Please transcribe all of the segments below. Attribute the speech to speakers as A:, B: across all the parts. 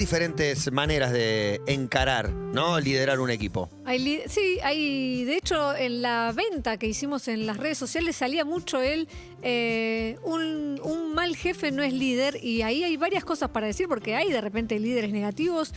A: Diferentes maneras de encarar, ¿no? Liderar un equipo.
B: Sí, de hecho, en la venta que hicimos en las redes sociales salía mucho un mal jefe no es líder, y ahí hay varias cosas para decir porque hay de repente líderes negativos.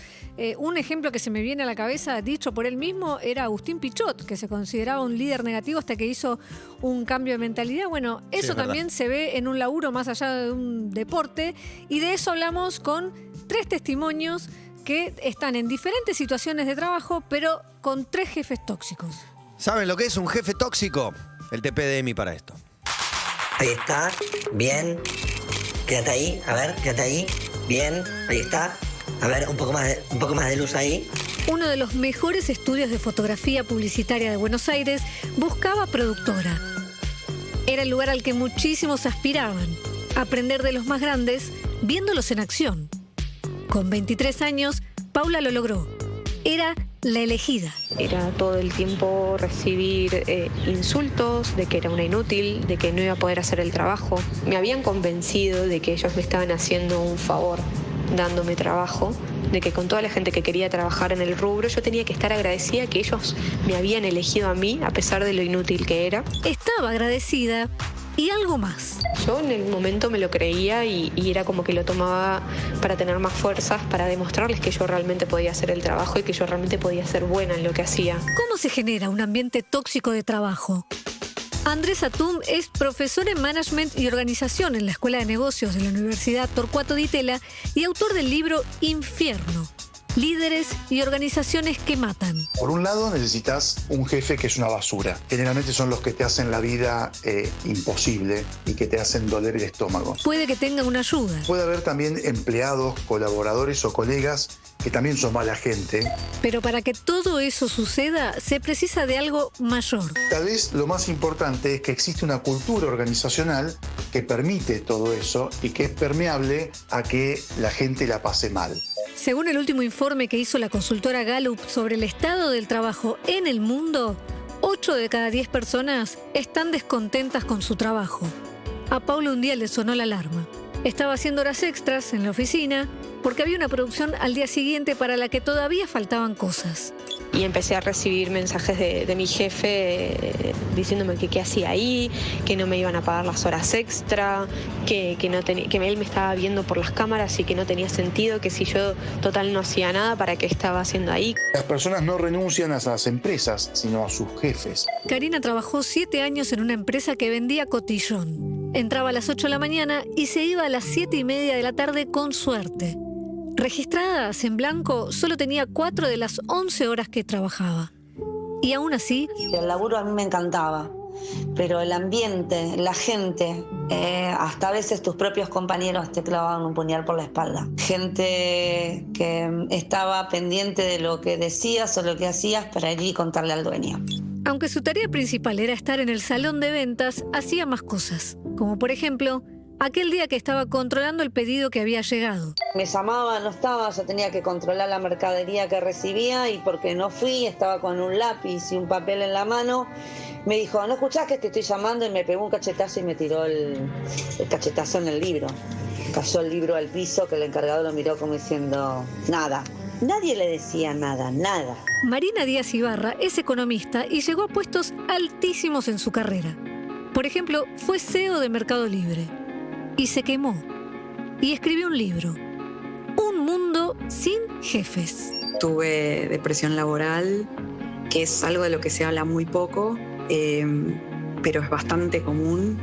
B: Un ejemplo que se me viene a la cabeza, dicho por él mismo, era Agustín Pichot, que se consideraba un líder negativo hasta que hizo un cambio de mentalidad. Bueno, eso también se ve en un laburo más allá de un deporte, y de eso hablamos con 3 testimonios que están en diferentes situaciones de trabajo, pero con 3 jefes tóxicos.
A: ¿Saben lo que es un jefe tóxico? El TPDMI para esto.
C: Ahí está, bien. Quédate ahí, a ver, quédate ahí. Bien, ahí está. A ver, un poco más de luz ahí.
B: Uno de los mejores estudios de fotografía publicitaria de Buenos Aires buscaba productora. Era el lugar al que muchísimos aspiraban, aprender de los más grandes viéndolos en acción. Con 23 años, Paula lo logró. Era la elegida.
D: Era todo el tiempo recibir insultos de que era una inútil, de que no iba a poder hacer el trabajo. Me habían convencido de que ellos me estaban haciendo un favor dándome trabajo, de que con toda la gente que quería trabajar en el rubro yo tenía que estar agradecida que ellos me habían elegido a mí a pesar de lo inútil que era.
B: Estaba agradecida y algo más.
D: Yo en el momento me lo creía y era como que lo tomaba para tener más fuerzas, para demostrarles que yo realmente podía hacer el trabajo y que yo realmente podía ser buena en lo que hacía.
B: ¿Cómo se genera un ambiente tóxico de trabajo? Andrés Atum es profesor en Management y Organización en la Escuela de Negocios de la Universidad Torcuato Di Tella y autor del libro Infierno: líderes y organizaciones que matan.
E: Por un lado, necesitas un jefe que es una basura. Generalmente son los que te hacen la vida imposible y que te hacen doler el estómago.
B: Puede que tenga una ayuda.
E: Puede haber también empleados, colaboradores o colegas que también son mala gente.
B: Pero para que todo eso suceda, se precisa de algo mayor.
E: Tal vez lo más importante es que existe una cultura organizacional que permite todo eso y que es permeable a que la gente la pase mal.
B: Según el último informe que hizo la consultora Gallup sobre el estado del trabajo en el mundo, 8 de cada 10 personas están descontentas con su trabajo. A Paula un día le sonó la alarma. Estaba haciendo horas extras en la oficina porque había una producción al día siguiente para la que todavía faltaban cosas.
D: Y empecé a recibir mensajes de mi jefe diciéndome que qué hacía ahí, que no me iban a pagar las horas extra, que él me estaba viendo por las cámaras y que no tenía sentido, que si yo total no hacía nada, ¿para qué estaba haciendo ahí?
E: Las personas no renuncian a las empresas, sino a sus jefes.
B: Karina trabajó 7 años en una empresa que vendía cotillón. Entraba a las 8 de la mañana y se iba a las 7:30 de la tarde con suerte. Registradas en blanco, solo tenía 4 de las 11 horas que trabajaba. Y aún así...
F: El laburo a mí me encantaba, pero el ambiente, la gente, hasta a veces tus propios compañeros te clavaban un puñal por la espalda. Gente que estaba pendiente de lo que decías o lo que hacías para allí contarle al dueño.
B: Aunque su tarea principal era estar en el salón de ventas, hacía más cosas. Como por ejemplo, aquel día que estaba controlando el pedido que había llegado.
F: Me llamaba, no estaba, yo tenía que controlar la mercadería que recibía y porque no fui, estaba con un lápiz y un papel en la mano. Me dijo, ¿no escuchás que te estoy llamando? Y me pegó un cachetazo y me tiró el cachetazo en el libro. Cayó el libro al piso, que el encargado lo miró como diciendo, nada. Nadie le decía nada, nada.
B: Marina Díaz Ibarra es economista y llegó a puestos altísimos en su carrera. Por ejemplo, fue CEO de Mercado Libre. Y se quemó. Y escribió un libro. Un mundo sin jefes.
G: Tuve depresión laboral, que es algo de lo que se habla muy poco, pero es bastante común.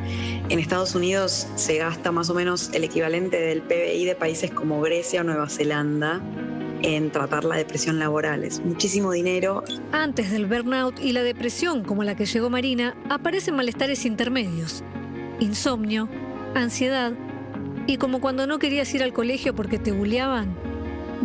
G: En Estados Unidos se gasta más o menos el equivalente del PBI de países como Grecia o Nueva Zelanda en tratar la depresión laboral. Es muchísimo dinero.
B: Antes del burnout y la depresión como la que llegó Marina, aparecen malestares intermedios. Insomnio, ansiedad y, como cuando no querías ir al colegio porque te buleaban,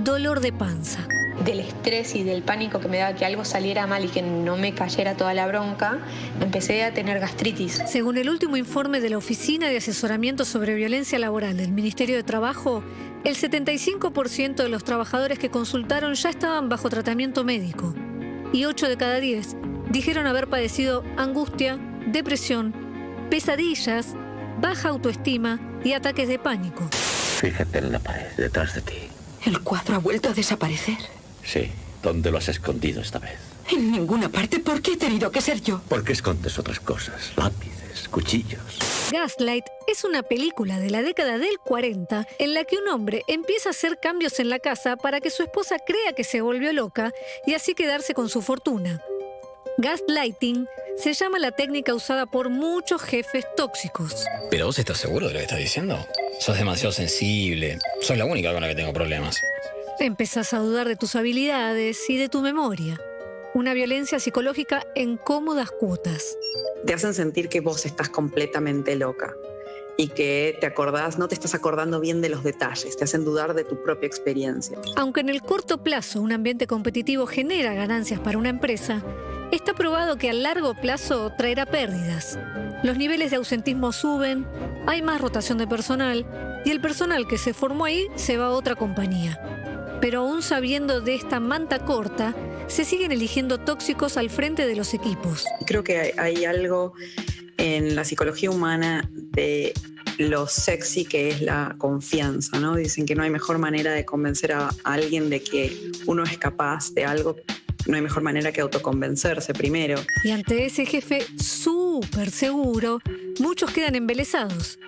B: dolor de panza.
D: Del estrés y del pánico que me daba que algo saliera mal y que no me cayera toda la bronca, empecé a tener gastritis.
B: Según el último informe de la Oficina de Asesoramiento sobre Violencia Laboral del Ministerio de Trabajo, el 75% de los trabajadores que consultaron ya estaban bajo tratamiento médico y 8 de cada 10 dijeron haber padecido angustia, depresión, pesadillas, baja autoestima y ataques de pánico.
C: Fíjate en la pared detrás de ti.
H: ¿El cuadro ha vuelto a desaparecer?
I: Sí. ¿Dónde lo has escondido esta vez?
H: En ninguna parte. ¿Por qué he tenido que ser yo?
I: ¿Por qué escondes otras cosas? Lápices, cuchillos.
B: Gaslight es una película de la década del 40 en la que un hombre empieza a hacer cambios en la casa para que su esposa crea que se volvió loca y así quedarse con su fortuna. Gaslighting se llama la técnica usada por muchos jefes tóxicos.
J: ¿Pero vos estás seguro de lo que estás diciendo? Sos demasiado sensible. Sos la única con la que tengo problemas.
B: Empezás a dudar de tus habilidades y de tu memoria. Una violencia psicológica en cómodas cuotas.
G: Te hacen sentir que vos estás completamente loca y que no te estás acordando bien de los detalles, te hacen dudar de tu propia experiencia.
B: Aunque en el corto plazo un ambiente competitivo genera ganancias para una empresa, está probado que a largo plazo traerá pérdidas. Los niveles de ausentismo suben, hay más rotación de personal y el personal que se formó ahí se va a otra compañía. Pero aún sabiendo de esta manta corta, se siguen eligiendo tóxicos al frente de los equipos.
G: Creo que hay algo en la psicología humana de lo sexy que es la confianza, ¿no? Dicen que no hay mejor manera de convencer a alguien de que uno es capaz de algo, no hay mejor manera que autoconvencerse primero.
B: Y ante ese jefe súper seguro, muchos quedan embelesados,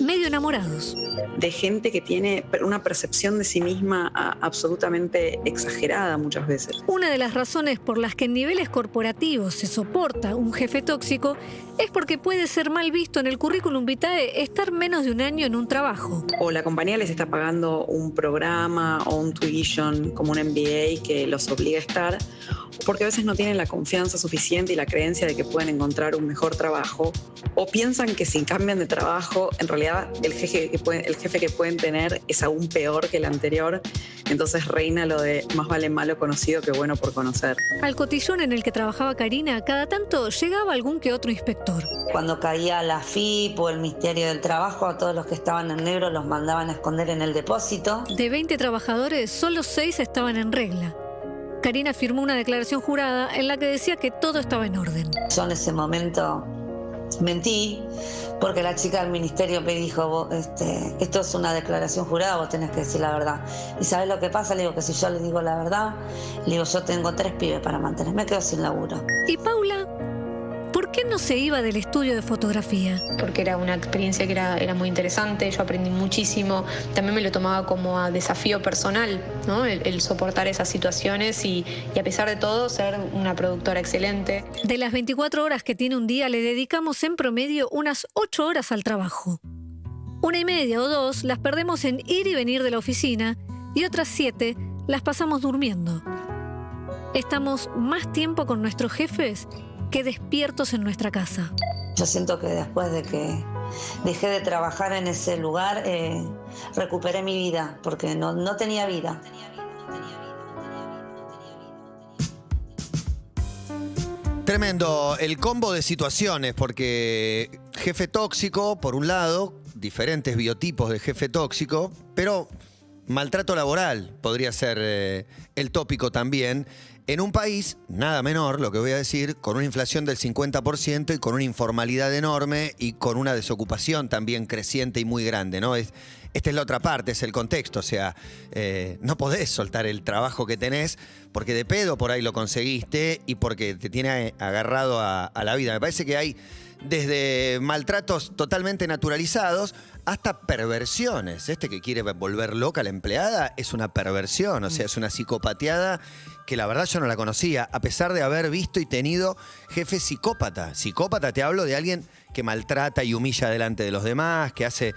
B: medio enamorados.
G: De gente que tiene una percepción de sí misma absolutamente exagerada muchas veces.
B: Una de las razones por las que en niveles corporativos se soporta un jefe tóxico es porque puede ser mal visto en el currículum vitae estar menos de un año en un trabajo.
G: O la compañía les está pagando un programa o un tuition como un MBA que los obliga a estar, porque a veces no tienen la confianza suficiente y la creencia de que pueden encontrar un mejor trabajo, o piensan que si cambian de trabajo, en realidad el jefe que pueden tener es aún peor que el anterior. Entonces reina lo de más vale malo conocido que bueno por conocer.
B: Al cotillón en el que trabajaba Karina, cada tanto llegaba algún que otro inspector.
F: Cuando caía la FIP o el Ministerio del Trabajo, a todos los que estaban en negro los mandaban a esconder en el depósito.
B: De 20 trabajadores, solo 6 estaban en regla. Karina firmó una declaración jurada en la que decía que todo estaba en orden.
F: Yo en ese momento mentí, porque la chica del ministerio me dijo, esto es una declaración jurada, vos tenés que decir la verdad. ¿Y sabés lo que pasa? Le digo que si yo le digo la verdad, le digo yo tengo 3 pibes para mantener, me quedo sin laburo.
B: ¿Y Paula? ¿Por qué no se iba del estudio de fotografía?
D: Porque era una experiencia que era muy interesante, yo aprendí muchísimo, también me lo tomaba como a desafío personal, ¿no? El soportar esas situaciones y a pesar de todo ser una productora excelente.
B: De las 24 horas que tiene un día le dedicamos en promedio unas 8 horas al trabajo. 1:30 o 2 las perdemos en ir y venir de la oficina y otras 7 las pasamos durmiendo. Estamos más tiempo con nuestros jefes que despiertos en nuestra casa.
F: Yo siento que después de que dejé de trabajar en ese lugar, recuperé mi vida, porque no tenía vida.
A: Tremendo el combo de situaciones, porque jefe tóxico, por un lado, diferentes biotipos de jefe tóxico, pero maltrato laboral podría ser el tópico también. En un país, nada menor, lo que voy a decir, con una inflación del 50% y con una informalidad enorme y con una desocupación también creciente y muy grande, ¿no? Esta es la otra parte, es el contexto. O sea, no podés soltar el trabajo que tenés porque de pedo por ahí lo conseguiste y porque te tiene agarrado a la vida. Me parece que hay desde maltratos totalmente naturalizados hasta perversiones. Este que quiere volver loca a la empleada es una perversión, o sea, es una psicopateada que la verdad yo no la conocía, a pesar de haber visto y tenido jefe psicópata. Psicópata, te hablo de alguien que maltrata y humilla delante de los demás, que hace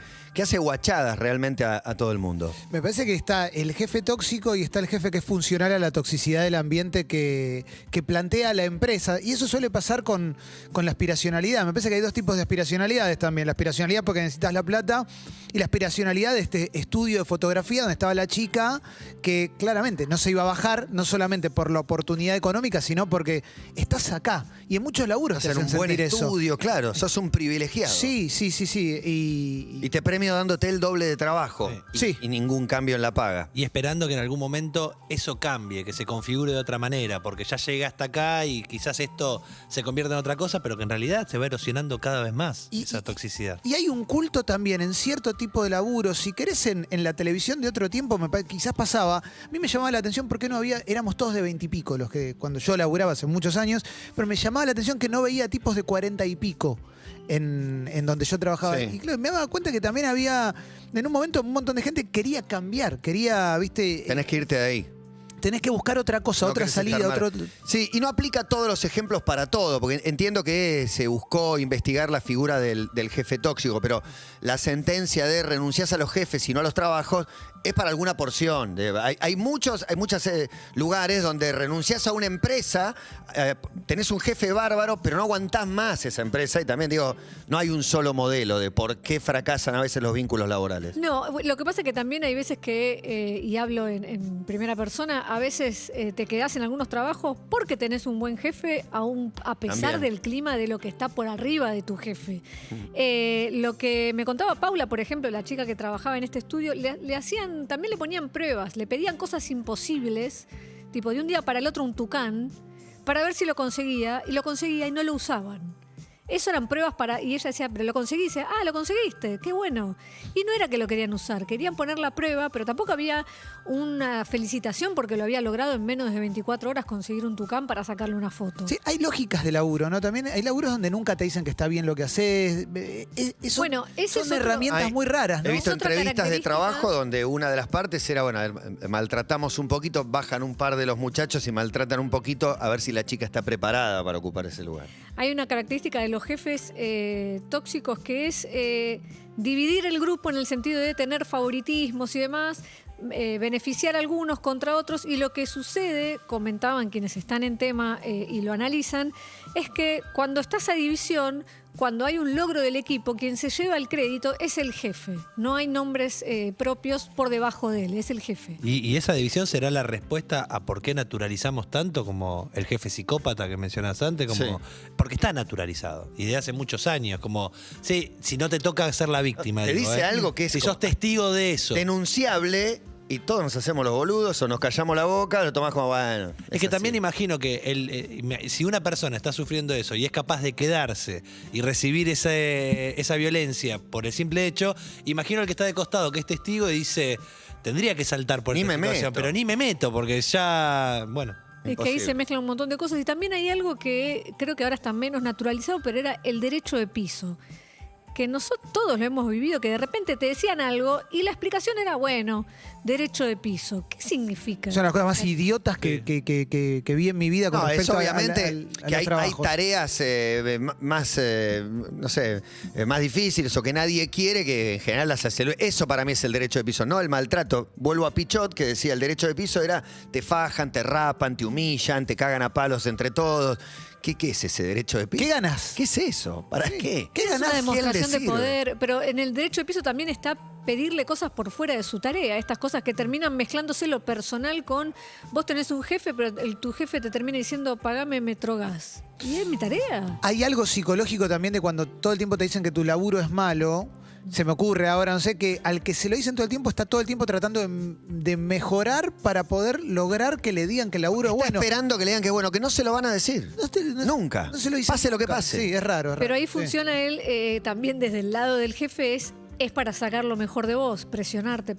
A: guachadas realmente a todo el mundo.
K: Me parece que está el jefe tóxico y está el jefe que es funcional a la toxicidad del ambiente que plantea la empresa. Y eso suele pasar con la aspiracionalidad. Me parece que hay 2 tipos de aspiracionalidades también. La aspiracionalidad porque necesitas la plata y la aspiracionalidad de este estudio de fotografía donde estaba la chica que claramente no se iba a bajar, no solamente por la oportunidad económica, sino porque estás acá. Y en muchos laburos te hacen
A: un buen
K: sentir
A: estudio,
K: eso.
A: Claro, sos un privilegiado.
K: Sí.
A: Y te premio dándote el doble de trabajo.
K: Sí.
A: Y ningún cambio en la paga.
L: Y esperando que en algún momento eso cambie, que se configure de otra manera, porque ya llega hasta acá y quizás esto se convierta en otra cosa, pero que en realidad se va erosionando cada vez más esa toxicidad.
K: Y hay un culto también en cierto tipo de laburo. Si querés en la televisión de otro tiempo, quizás pasaba. A mí me llamaba la atención porque no había, éramos todos de 20 y pico, los que cuando yo laburaba hace muchos años, pero me llamaba la atención que no veía tipos de 40 y pico en donde yo trabajaba.
A: Sí.
K: Y claro, me daba cuenta que también había, en un momento, un montón de gente que quería cambiar, quería, viste.
A: Tenés que irte de ahí.
K: Tenés que buscar otra cosa,
A: No
K: otra
A: querés
K: salida,
A: estar
K: otro.
A: mal. Sí, y no aplica todos los ejemplos para todo, porque entiendo que se buscó investigar la figura del jefe tóxico, pero la sentencia de renunciás a los jefes y no a los trabajos es para alguna porción. Hay muchos lugares donde renunciás a una empresa, tenés un jefe bárbaro, pero no aguantás más esa empresa. Y también digo, no hay un solo modelo de por qué fracasan a veces los vínculos laborales.
B: No, lo que pasa es que también hay veces que, y hablo en primera persona, a veces te quedás en algunos trabajos porque tenés un buen jefe, a pesar
A: También.
B: del clima de lo que está por arriba de tu jefe. Lo que me contaba Paula, por ejemplo, la chica que trabajaba en este estudio, le hacían, también le ponían pruebas, le pedían cosas imposibles, tipo de un día para el otro un tucán, para ver si lo conseguía, y lo conseguía y no lo usaban. Eso eran pruebas para... Y ella decía, pero lo conseguí. Y dice, lo conseguiste, qué bueno. Y no era que lo querían usar, querían poner la prueba, pero tampoco había una felicitación porque lo había logrado en menos de 24 horas conseguir un tucán para sacarle una foto.
K: Sí, hay lógicas de laburo, ¿no? También hay laburos donde nunca te dicen que está bien lo que haces.
B: Bueno, ese
K: son
B: es
K: herramientas muy raras, ¿no?
A: He visto
B: Es otra
A: entrevistas de
B: característica.
A: trabajo donde una de las partes era, bueno, maltratamos un poquito, bajan un par de los muchachos y maltratan un poquito a ver si la chica está preparada para ocupar ese lugar.
B: Hay una característica de los jefes tóxicos que es dividir el grupo en el sentido de tener favoritismos y demás, beneficiar a algunos contra otros, y lo que sucede, comentaban quienes están en tema y lo analizan, es que cuando está esa división, cuando hay un logro del equipo, quien se lleva el crédito es el jefe. No hay nombres propios por debajo de él, es el jefe.
L: ¿Y esa división será la respuesta a por qué naturalizamos tanto como el jefe psicópata que mencionas antes? Como, porque está naturalizado y de hace muchos años. Como, sí, si no te toca ser la víctima.
A: Te dice algo que es
L: si sos testigo de eso.
A: denunciable y todos nos hacemos los boludos o nos callamos la boca, lo tomás como, bueno.
L: Es que
A: así.
L: también imagino que si una persona está sufriendo eso y es capaz de quedarse y recibir esa violencia por el simple hecho, imagino el que está de costado, que es testigo, y dice, tendría que saltar por
A: Ni
L: esta
A: me
L: situación,
A: meto.
L: pero ni me meto, porque ya, bueno.
B: Es que ahí se mezclan un montón de cosas. Y también hay algo que creo que ahora está menos naturalizado, pero era el derecho de piso. Que nosotros todos lo hemos vivido, que de repente te decían algo y la explicación era, bueno, derecho de piso. ¿Qué significa?
K: Son las cosas más idiotas que vi en mi vida con
A: No,
K: respecto
A: es obviamente
K: a
A: que
K: los
A: hay
K: trabajos.
A: tareas más, no sé, más difíciles o que nadie quiere, que en general las hace. Eso para mí es el derecho de piso, no el maltrato. Vuelvo a Pichot, que decía el derecho de piso era te fajan, te rapan, te humillan, te cagan a palos entre todos. ¿Qué es ese derecho de piso?
K: ¿Qué ganás?
A: ¿Qué es eso? ¿Para qué?
K: ¿Qué
B: es
K: ganás?
B: una demostración
A: ¿Quién le
B: de
A: sirve?
B: poder, pero en el derecho de piso también está pedirle cosas por fuera de su tarea, estas cosas que terminan mezclándose lo personal con vos tenés un jefe, pero tu jefe te termina diciendo pagame Metrogas. Y es mi tarea.
K: Hay algo psicológico también de cuando todo el tiempo te dicen que tu laburo es malo. Se me ocurre ahora, no sé, que al que se lo dicen todo el tiempo está todo el tiempo tratando de mejorar para poder lograr que le digan que el laburo es
A: Está
K: bueno.
A: esperando que le digan que es bueno, que no se lo van a decir.
K: No
A: Nunca.
K: se lo dicen
A: Pase lo que
K: nunca.
A: pase.
K: Sí, es raro.
B: Pero ahí
K: Sí.
B: funciona él también desde el lado del jefe, es para sacar lo mejor de vos, presionarte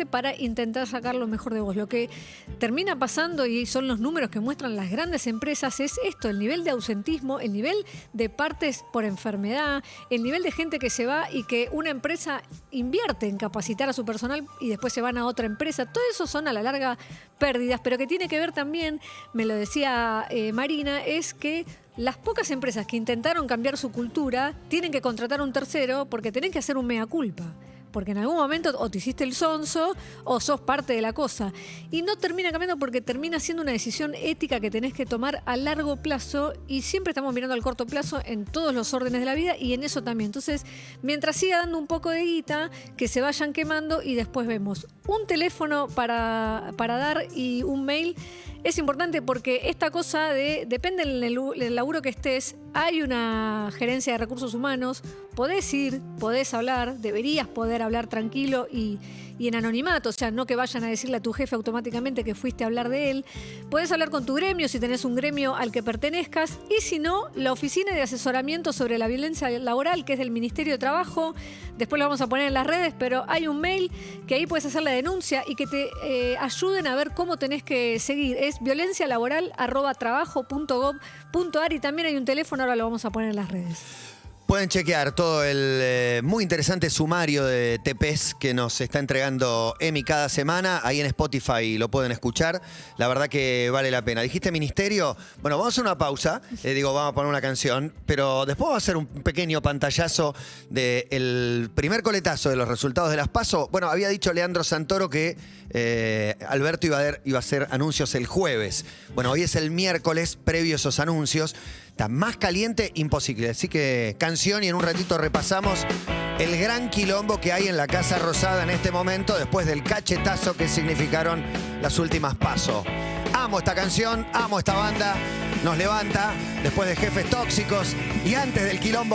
B: para intentar sacar lo mejor de vos. Lo que termina pasando, y son los números que muestran las grandes empresas, es esto, el nivel de ausentismo, el nivel de partes por enfermedad, el nivel de gente que se va y que una empresa invierte en capacitar a su personal y después se van a otra empresa. Todo eso son a la larga pérdidas, pero que tiene que ver también, me lo decía Marina, es que las pocas empresas que intentaron cambiar su cultura tienen que contratar a un tercero porque tienen que hacer un mea culpa. Porque en algún momento o te hiciste el sonso o sos parte de la cosa. Y no termina cambiando porque termina siendo una decisión ética que tenés que tomar a largo plazo, y siempre estamos mirando al corto plazo en todos los órdenes de la vida y en eso también. Entonces, mientras siga dando un poco de guita, que se vayan quemando y después vemos un teléfono para dar y un mail. Es importante porque esta cosa depende del laburo que estés, hay una gerencia de recursos humanos, podés ir, podés hablar, deberías poder hablar tranquilo y y en anonimato, o sea, no que vayan a decirle a tu jefe automáticamente que fuiste a hablar de él. Puedes hablar con tu gremio si tenés un gremio al que pertenezcas, y si no, la Oficina de Asesoramiento sobre la Violencia Laboral, que es del Ministerio de Trabajo. Después lo vamos a poner en las redes, pero hay un mail que ahí puedes hacer la denuncia y que te ayuden a ver cómo tenés que seguir. Es violencialaboral@trabajo.gov.ar, y también hay un teléfono, ahora lo vamos a poner en las redes.
A: Pueden chequear todo el muy interesante sumario de TPs que nos está entregando Emi cada semana. Ahí en Spotify lo pueden escuchar. La verdad que vale la pena. ¿Dijiste ministerio? Bueno, vamos a hacer una pausa. Vamos a poner una canción. Pero después vamos a hacer un pequeño pantallazo del primer coletazo de los resultados de las PASO. Bueno, había dicho Leandro Santoro que Alberto iba a hacer anuncios el jueves. Bueno, hoy es el miércoles previo a esos anuncios. Está más caliente, imposible. Así que canción, y en un ratito repasamos el gran quilombo que hay en la Casa Rosada en este momento después del cachetazo que significaron las últimas PASO. Amo esta canción, amo esta banda. Nos levanta después de Jefes Tóxicos y antes del quilombo.